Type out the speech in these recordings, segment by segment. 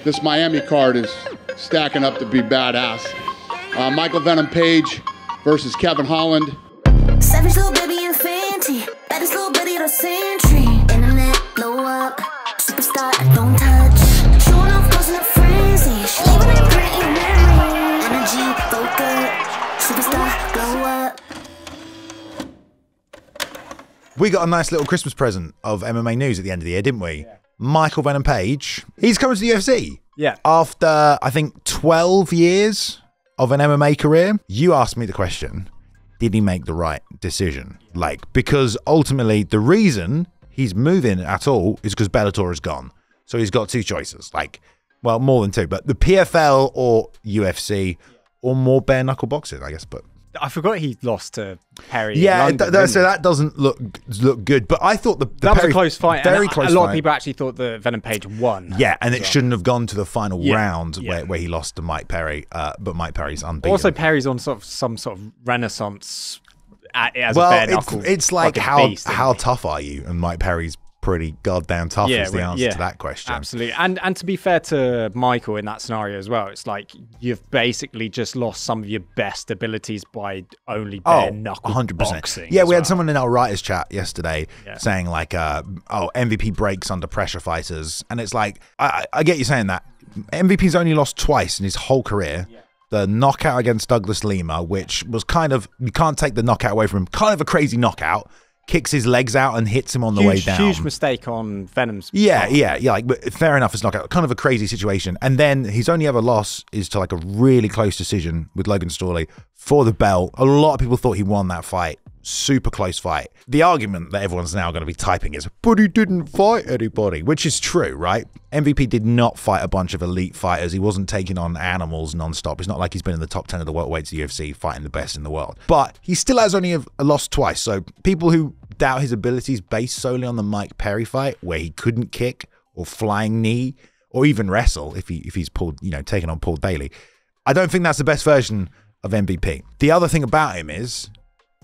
this Miami card is stacking up to be badass. Michael Venom Page versus Kevin Holland. Savage little baby and Fenty, baddest little bitty of the century. Internet, blow up, superstar, I don't touch. Showing off, causing a frenzy. She leaving it print in memory. Energy, focus, superstar, blow up. We got a nice little Christmas present of MMA news at the end of the year, didn't we? Yeah. Michael Venom Page, he's coming to the UFC. Yeah. After, I think, 12 years of an MMA career. You asked me the question, did he make the right decision? Like, because ultimately the reason he's moving at all is because Bellator is gone. So he's got two choices. Like, well, more than two, but the PFL or UFC or more bare knuckle boxing, I guess. But I forgot he lost to Perry. Yeah, London, so that doesn't look good. But I thought that was a close fight. Very close. A lot of people actually thought that Venom Page won. Yeah, and it shouldn't have gone to the final round where he lost to Mike Perry. But Mike Perry's unbeaten. Also, Perry's on some sort of renaissance as a bare knuckle. It's like how beast, tough are you? And Mike Perry's pretty goddamn tough is the answer to that question. Absolutely. And to be fair to Michael in that scenario as well, it's like you've basically just lost some of your best abilities by only bare knuckle 100%. Boxing. Yeah, we had someone in our writers chat yesterday saying like, MVP breaks under pressure fighters. And it's like, I get you saying that. MVP's only lost twice in his whole career. Yeah. The knockout against Douglas Lima, which was kind of, you can't take the knockout away from him, kind of a crazy knockout. Kicks his legs out and hits him on the way down. Huge mistake on Venom's part. Yeah. Like, but fair enough, it's knockout. Kind of a crazy situation. And then his only ever loss is to like a really close decision with Logan Storley for the belt. A lot of people thought he won that fight. Super close fight. The argument that everyone's now going to be typing is, but he didn't fight anybody, which is true, right? MVP did not fight a bunch of elite fighters. He wasn't taking on animals non-stop. It's not like he's been in the top 10 of the welterweights of the UFC fighting the best in the world. But he still has only lost twice. So people who doubt his abilities based solely on the Mike Perry fight, where he couldn't kick or flying knee or even wrestle if he's pulled, taken on Paul Daly. I don't think that's the best version of MVP. The other thing about him is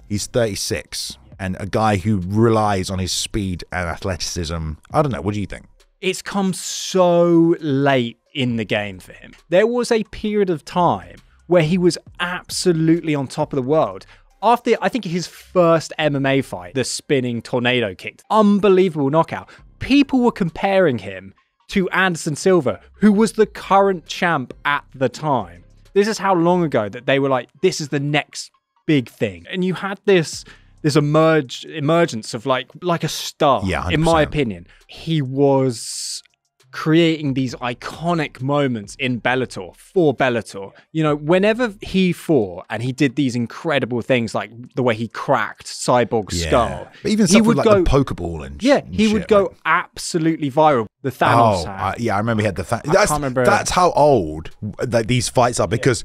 he's 36 and a guy who relies on his speed and athleticism. I don't know. What do you think? It's come so late in the game for him. There was a period of time where he was absolutely on top of the world. After, I think, his first MMA fight, the spinning tornado kick, unbelievable knockout. People were comparing him to Anderson Silva, who was the current champ at the time. This is how long ago that they were like, this is the next big thing. And you had this emergence of like a star, in my opinion. He was creating these iconic moments in Bellator, for Bellator. Whenever he fought and he did these incredible things, like the way he cracked Cyborg's skull. But even stuff with like the Pokeball and he would go absolutely viral. The Thanos hand. I remember he had the that's how old these fights are, because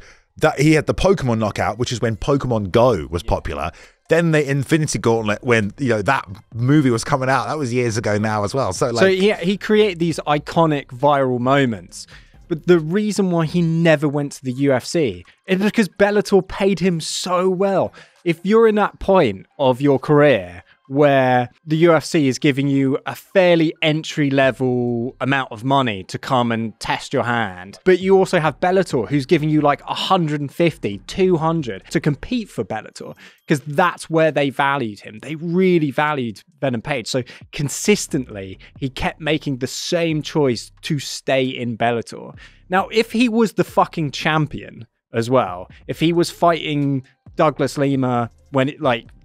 he had the Pokemon knockout, which is when Pokemon Go was popular. Then the Infinity Gauntlet, when that movie was coming out, that was years ago now as well. So he created these iconic viral moments. But the reason why he never went to the UFC is because Bellator paid him so well. If you're in that point of your career where the UFC is giving you a fairly entry-level amount of money to come and test your hand, but you also have Bellator who's giving you like 150, 200 to compete for Bellator, because that's where they valued him. They really valued Venom Page. So consistently, he kept making the same choice to stay in Bellator. Now, if he was the fucking champion as well, if he was fighting Douglas Lima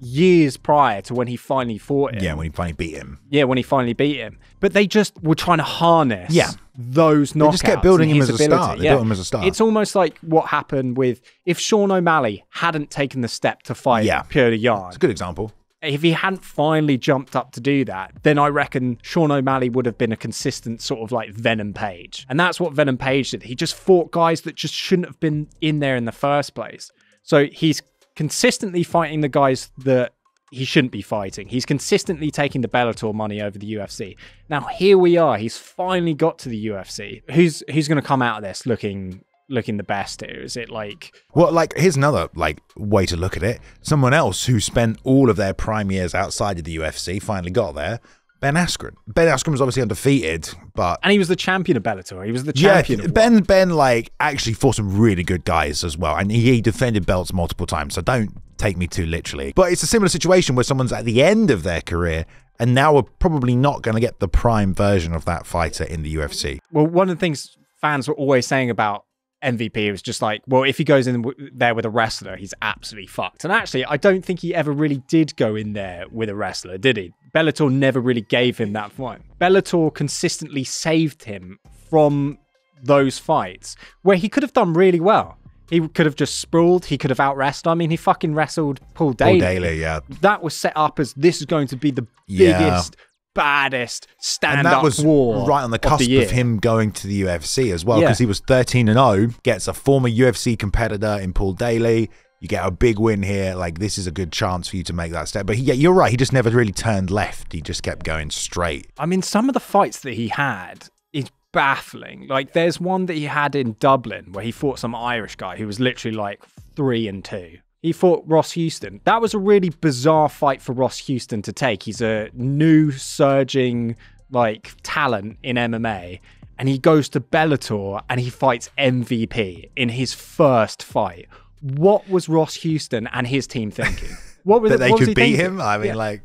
years prior to when he finally fought him. Yeah, when he finally beat him. Yeah, when he finally beat him. But they just were trying to harness those knockouts. They just kept building him as a star. They built him as a star. It's almost like what happened with if Sean O'Malley hadn't taken the step to fight Petr Yan. It's a good example. If he hadn't finally jumped up to do that, then I reckon Sean O'Malley would have been a consistent sort of like Venom Page. And that's what Venom Page did. He just fought guys that just shouldn't have been in there in the first place. So he's consistently fighting the guys that he shouldn't be fighting. He's consistently taking the Bellator money over the UFC. Now here we are. He's finally got to the UFC. Who's going to come out of this looking the best here? Is it like... Well, like, here's another way to look at it. Someone else who spent all of their prime years outside of the UFC finally got there. Ben Askren. Ben Askren was obviously undefeated, but... And he was the champion of Bellator. He was the champion of Ben, like, actually fought some really good guys as well. And he defended belts multiple times, so don't take me too literally. But it's a similar situation where someone's at the end of their career and now we're probably not going to get the prime version of that fighter in the UFC. Well, one of the things fans were always saying about MVP was just like, well, if he goes in there with a wrestler, he's absolutely fucked. And actually, I don't think he ever really did go in there with a wrestler, did he? Bellator never really gave him that fight. Bellator consistently saved him from those fights where he could have done really well. He could have just sprawled. He could have out-wrestled. I mean, he fucking wrestled Paul Daly. Paul Daly, yeah. That was set up as this is going to be the biggest, baddest stand-up war. And that was right on the cusp of him going to the UFC as well, because he was 13-0, gets a former UFC competitor in Paul Daly. You get a big win here. Like, this is a good chance for you to make that step. But yeah, you're right. He just never really turned left. He just kept going straight. I mean, some of the fights that he had is baffling. Like, there's one that he had in Dublin where he fought some Irish guy who was literally like 3-2. He fought Ross Houston. That was a really bizarre fight for Ross Houston to take. He's a new surging like talent in MMA. And he goes to Bellator and he fights MVP in his first fight. What was Ross Houston and his team thinking? What were that they could beat him? I mean, like...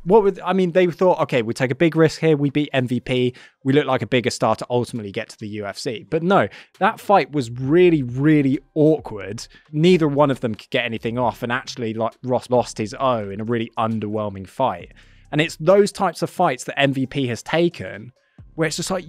they thought, okay, we take a big risk here. We beat MVP. We look like a bigger star to ultimately get to the UFC. But no, that fight was really, really awkward. Neither one of them could get anything off. And actually, like, Ross lost his O in a really underwhelming fight. And it's those types of fights that MVP has taken where it's just like,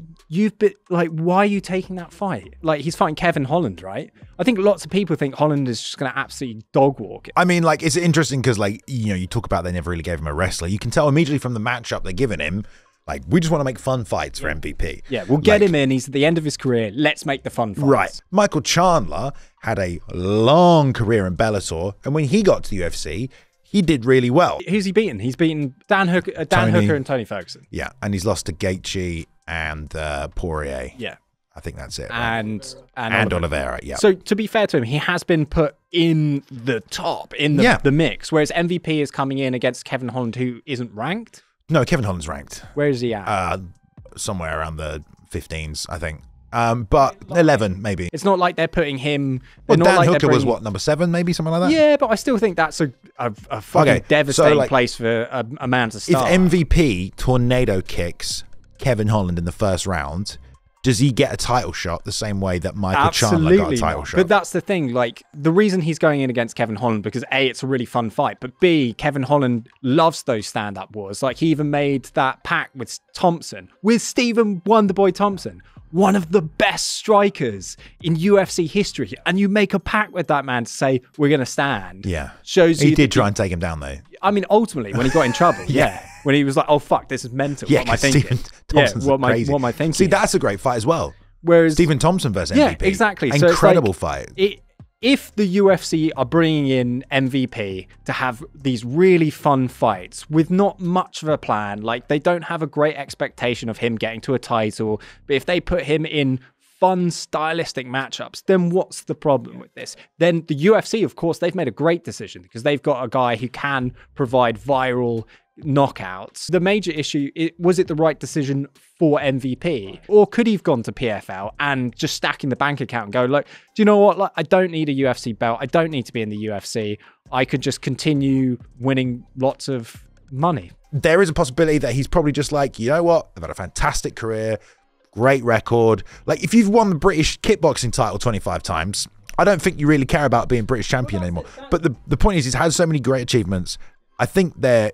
why are you taking that fight? Like, he's fighting Kevin Holland, right? I think lots of people think Holland is just going to absolutely dog walk it. I mean, like, it's interesting because, like, you know, you talk about they never really gave him a wrestler. You can tell immediately from the matchup they're giving him, like, we just want to make fun fights for MVP. Yeah, we'll get him in. He's at the end of his career. Let's make the fun fights. Right. Michael Chandler had a long career in Bellator, and when he got to the UFC, he did really well. Who's he beaten? He's beaten Dan Hooker and Tony Ferguson. Yeah, and he's lost to Gaethje and Poirier. Yeah. I think that's it. Right? And Oliveira, yeah. So to be fair to him, he has been put in the top, in the mix, whereas MVP is coming in against Kevin Holland, who isn't ranked. No, Kevin Holland's ranked. Where is he at? Somewhere around the 15s, I think. But 11, maybe. It's not like they're putting him... Well, Dan Hooker was, what, number 7, maybe? Something like that? Yeah, but I still think that's a fucking devastating place for a man to start. If MVP tornado kicks Kevin Holland in the first round, does he get a title shot the same way that Michael Chandler got a title shot? But that's the thing, like, the reason he's going in against Kevin Holland, because A, it's a really fun fight, but B, Kevin Holland loves those stand-up wars. Like, he even made that pact with Thompson, with Stephen Wonderboy Thompson, one of the best strikers in UFC history, and you make a pact with that man to say, we're going to stand. Yeah. Shows you... He did try and take him down, though. I mean, ultimately, when he got in trouble, when he was like, oh, fuck, this is mental. Yeah, what am I thinking? Crazy. What am I thinking? See, that's a great fight as well. Whereas Stephen Thompson versus MVP. Yeah, exactly. Incredible fight. If the UFC are bringing in MVP to have these really fun fights with not much of a plan, like they don't have a great expectation of him getting to a title, but if they put him in fun stylistic matchups, then what's the problem with this? Then the UFC, of course, they've made a great decision because they've got a guy who can provide viral knockouts. The major issue, was it the right decision for MVP? Or could he have gone to PFL and just stacking the bank account and go, look, do you know what? Like, I don't need a UFC belt. I don't need to be in the UFC. I could just continue winning lots of money. There is a possibility that he's probably just like, you know what? I've had a fantastic career, great record. Like, if you've won the British kickboxing title 25 times, I don't think you really care about being British champion anymore. But the point is, he's had so many great achievements. I think there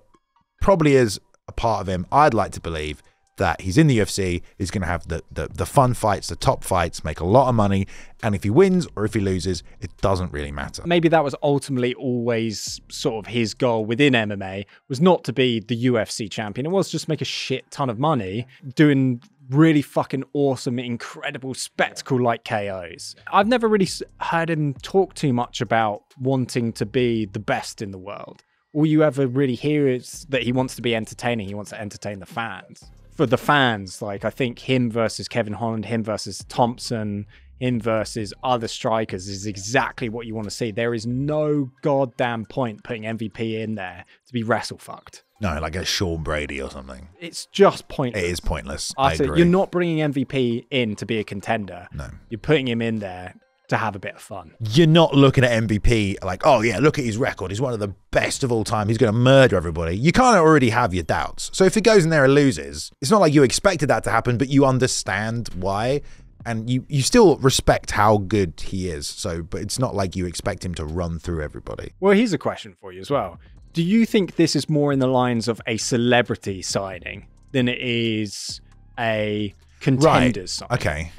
probably is a part of him, I'd like to believe, that he's in the UFC, he's going to have the fun fights, the top fights, make a lot of money, and if he wins or if he loses, it doesn't really matter. Maybe that was ultimately always sort of his goal within MMA, was not to be the UFC champion. It was just make a shit ton of money doing really fucking awesome, incredible spectacle like KOs. I've never really heard him talk too much about wanting to be the best in the world. All you ever really hear is that he wants to be entertaining. He wants to entertain the fans. for the fans, like I think him versus Kevin Holland, him versus Thompson, him versus other strikers is exactly what you want to see. There is no goddamn point putting MVP in there to be wrestle fucked. No, like a Sean Brady or something. It's just pointless. It is pointless. I agree. You're not bringing MVP in to be a contender. No. You're putting him in there to have a bit of fun. You're not looking at MVP like, oh yeah, look at his record. He's one of the best of all time. He's going to murder everybody. You kind of already have your doubts. So if he goes in there and loses, it's not like you expected that to happen, but you understand why. And you still respect how good he is. So, but it's not like you expect him to run through everybody. Well, here's a question for you as well. Do you think this is more in the lines of a celebrity signing than it is a contender's signing? Okay.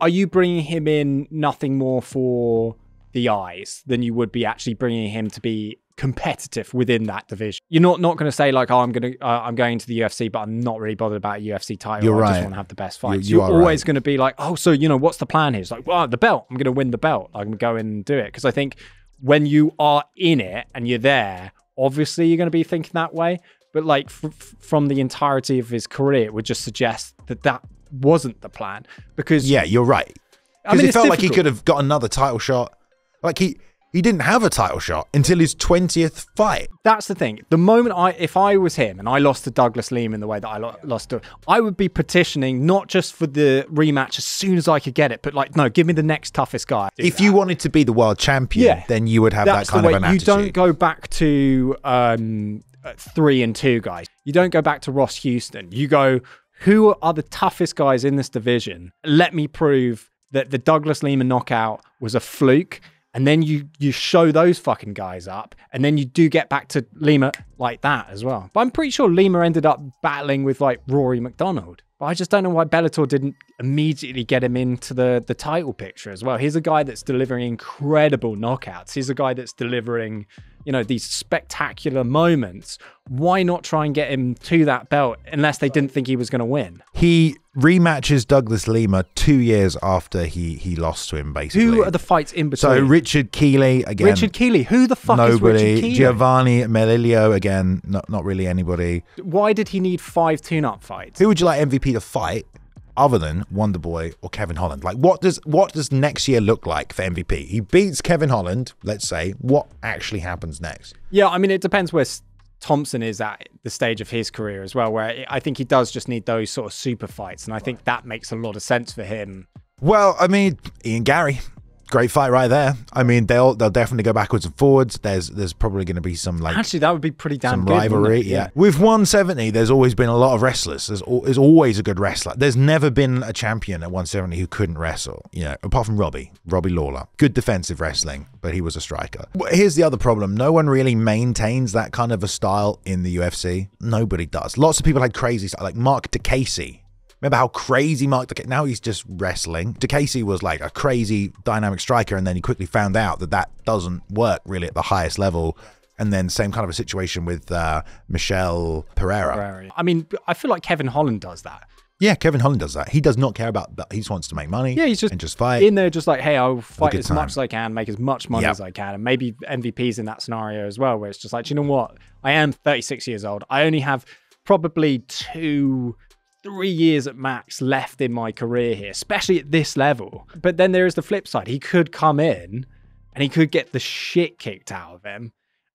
Are you bringing him in nothing more for the eyes than you would be actually bringing him to be competitive within that division? You're not going to say like, oh, I'm going to the UFC, but I'm not really bothered about a UFC title. You're right. I just want to have the best fights. You're always going to be like, oh, so what's the plan here? It's like, well, the belt. I'm going to win the belt. I'm going to go in and do it. Because I think when you are in it and you're there, obviously you're going to be thinking that way. But like from the entirety of his career, it would just suggest that wasn't the plan. Because yeah, you're right. I mean, it felt like he could have got another title shot. Like he didn't have a title shot until his 20th fight. That's the thing. The moment if I was him and I lost to Douglas Lima in the way that I lost to, I would be petitioning not just for the rematch as soon as I could get it, but like, no, give me the next toughest guy. If you wanted to be the world champion, then you would have that kind of an attitude. You don't go back to 3-2 guys. You don't go back to Ross Houston. You go, who are the toughest guys in this division? Let me prove that the Douglas Lima knockout was a fluke. And then you show those fucking guys up, and then you do get back to Lima like that as well. But I'm pretty sure Lima ended up battling with like Rory McDonald. But I just don't know why Bellator didn't immediately get him into the title picture as well. He's a guy that's delivering incredible knockouts. He's a guy that's delivering, these spectacular moments. Why not try and get him to that belt unless they didn't think he was going to win? He rematches Douglas Lima 2 years after he lost to him, basically. Who are the fights in between? So Richard Keeley, again. Richard Keeley. Who the fuck is Richard Keeley? Giovanni Melillo, again, not really anybody. Why did he need 5 tune-up fights? Who would you like MVP to fight other than Wonderboy or Kevin Holland? Like, what does next year look like for MVP? He beats Kevin Holland, let's say. What actually happens next? Yeah, I mean, it depends where Thompson is at the stage of his career as well, where I think he does just need those sort of super fights, and I think that makes a lot of sense for him. Well, I mean, Ian Gary, great fight right there. I mean, they'll definitely go backwards and forwards. There's probably going to be some like actually that would be pretty damn good, rivalry. Yeah, with 170, there's always been a lot of wrestlers. There's always a good wrestler. There's never been a champion at 170 who couldn't wrestle. Apart from Robbie Lawler, good defensive wrestling, but he was a striker. Here's the other problem: no one really maintains that kind of a style in the UFC. Nobody does. Lots of people had crazy style, like Mark DeCasey. Remember how crazy Mark DeCasey, now he's just wrestling. DeCasey was like a crazy dynamic striker, and then he quickly found out that doesn't work really at the highest level. And then same kind of a situation with Michelle Pereira. I mean, I feel like Kevin Holland does that. Yeah, Kevin Holland does that. He does not care about that. He just wants to make money. Yeah, he's just fight. In there just like, hey, I'll fight as much as I can, make as much money as I can. And maybe MVP's in that scenario as well, where it's just like, you know what? I am 36 years old. I only have probably 2-3 years at max left in my career here, especially at this level. But then there is the flip side. He could come in and he could get the shit kicked out of him.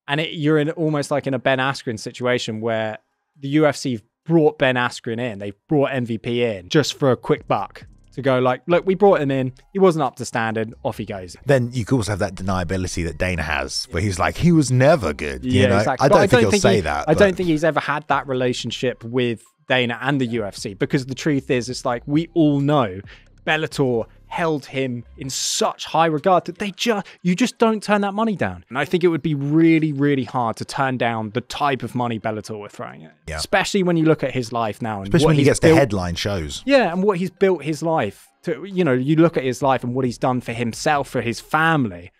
And you're in almost like in a Ben Askren situation where the UFC brought Ben Askren in. They brought MVP in just for a quick buck to go like, look, we brought him in. He wasn't up to standard. Off he goes. Then you could also have that deniability that Dana has, where he's like, he was never good. You know? Exactly. I don't think he'll say that. I don't think he's ever had that relationship with Dana and the UFC, because the truth is, it's like, we all know Bellator held him in such high regard that you just don't turn that money down. And I think it would be really, really hard to turn down the type of money Bellator were throwing at. Yeah. Especially when you look at his life now. And especially when he gets the headline shows. Yeah, and what he's built his life to, you look at his life and what he's done for himself, for his family.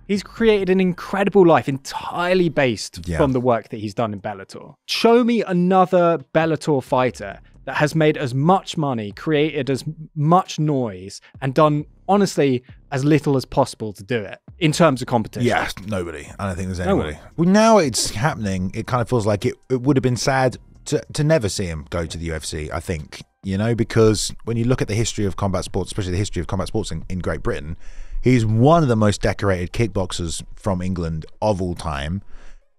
He's created an incredible life entirely based from the work that he's done in Bellator. Show me another Bellator fighter that has made as much money, created as much noise, and done, honestly, as little as possible to do it in terms of competition. Yeah, nobody. I don't think there's anybody. Well, now it's happening. It kind of feels like it would have been sad to never see him go to the UFC, I think, you know, because when you look at the history of combat sports, especially the history of combat sports in Great Britain, he's one of the most decorated kickboxers from England of all time,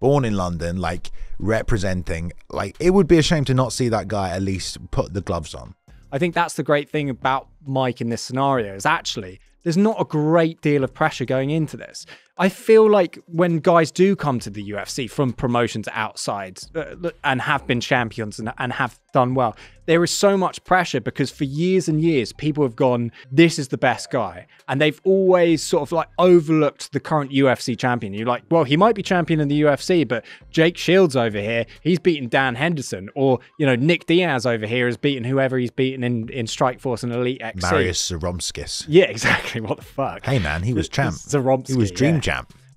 born in London, like representing, like it would be a shame to not see that guy at least put the gloves on. I think that's the great thing about Mike in this scenario is actually there's not a great deal of pressure going into this. I feel like when guys do come to the UFC from promotions outside and have been champions and have done well, there is so much pressure because for years and years, people have gone, this is the best guy. And they've always sort of like overlooked the current UFC champion. You're like, well, he might be champion in the UFC, but Jake Shields over here, he's beaten Dan Henderson. Or, you know, Nick Diaz over here has beaten whoever he's beaten in Strikeforce and Elite XC. Marius Zaromskis. Yeah, exactly. What the fuck? Hey, man, he was champ. Zaromsky, he was dream yeah. champ.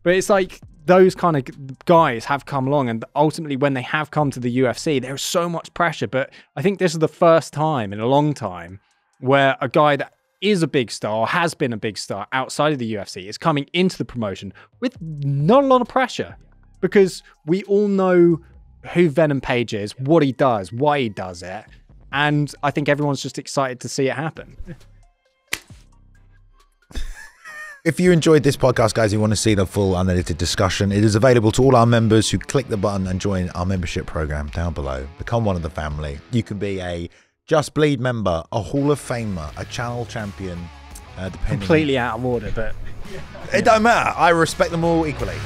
But it's like those kind of guys have come along, and ultimately when they have come to the UFC, there's so much pressure. But I think this is the first time in a long time where a guy that is a big star, or has been a big star outside of the UFC, is coming into the promotion with not a lot of pressure, because we all know who Venom Page is, what he does, why he does it, and I think everyone's just excited to see it happen. If you enjoyed this podcast, guys, you want to see the full unedited discussion, it is available to all our members who click the button and join our membership program down below. Become one of the family. You can be a Just Bleed member, a Hall of Famer, a channel champion, depending. Completely out of order, but it don't matter. I respect them all equally.